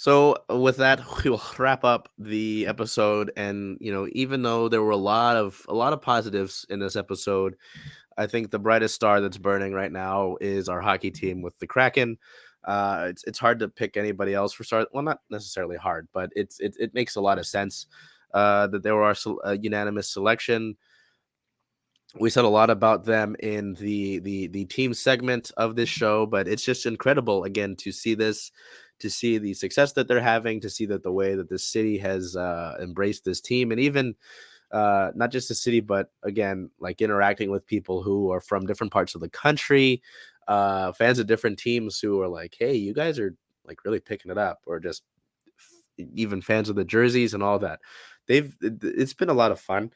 So with that, we'll wrap up the episode. And even though there were a lot of positives in this episode, I think the brightest star that's burning right now is our hockey team with the Kraken. It's hard to pick anybody else for start. Well, not necessarily hard, but it makes a lot of sense that they were a unanimous selection. We said a lot about them in the team segment of this show, but it's just incredible again to see this, to see the success that they're having, to see that the way that this city has embraced this team, and even not just the city, but again, like interacting with people who are from different parts of the country, fans of different teams who are like, hey, you guys are like really picking it up, or just even fans of the jerseys and all that. It's been a lot of fun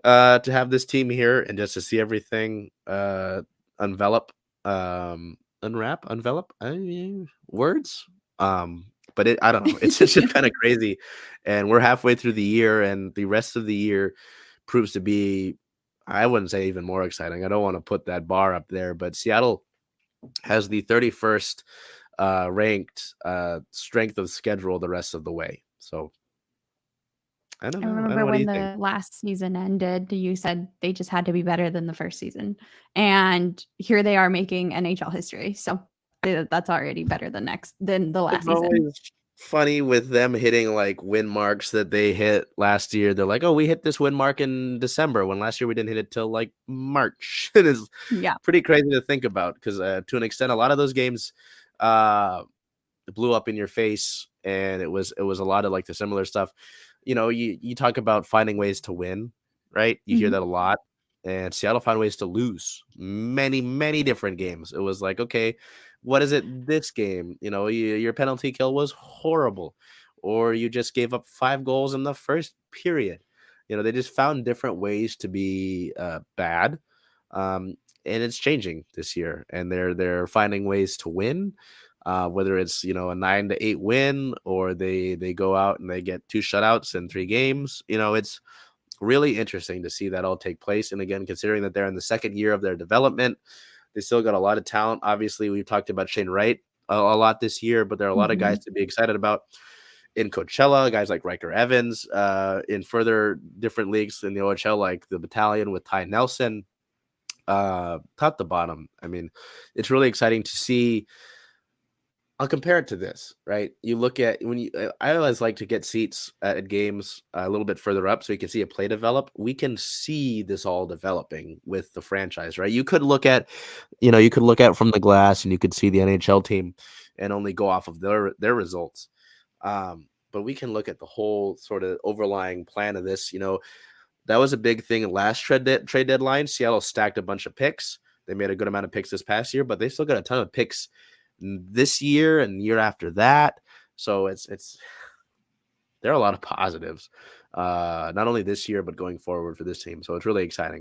to have this team here and just to see everything envelop, envelop words. But I don't know. It's just kind of crazy, and we're halfway through the year, and the rest of the year proves to be, I wouldn't say even more exciting. I don't want to put that bar up there, but Seattle has the 31st ranked strength of schedule the rest of the way. So I don't I know. I don't remember know. What do when you think? the last season ended, you said they just had to be better than the first season. And here they are making NHL history. So that's already better than the last It's season. always funny with them hitting like win marks that they hit last year. They're like, "Oh, we hit this win mark in December," when last year we didn't hit it till like March. It is Yeah. pretty crazy to think about because, to an extent, a lot of those games uh, blew up in your face, and it was a lot of like the similar stuff. You talk about finding ways to win, right? You hear Mhm. that a lot, and Seattle found ways to lose many, many different games. It was like, okay, what is it this game? Your penalty kill was horrible, or you just gave up 5 goals in the first period. They just found different ways to be bad, um, and it's changing this year, and they're finding ways to win. Whether it's a 9-8 win, or they go out and they get 2 shutouts in 3 games. It's really interesting to see that all take place. And again, considering that they're in the second year of their development, they still got a lot of talent. Obviously, we've talked about Shane Wright a lot this year, but there are a lot of guys Mhm. to be excited about in Coachella, guys like Riker Evans, in further different leagues in the OHL, like the Battalion with Ty Nelson, top to bottom. I mean, it's really exciting to see. I'll compare it to this, right? You look at when you. I always like to get seats at games a little bit further up, so you can see a play develop. We can see this all developing with the franchise, right? You could look at from the glass, and you could see the NHL team, and only go off of their results. But we can look at the whole sort of overlying plan of this. That was a big thing last trade deadline. Seattle stacked a bunch of picks. They made a good amount of picks this past year, but they still got a ton of picks this year and year after that. So it's there are a lot of positives, not only this year but going forward for this team. So it's really exciting.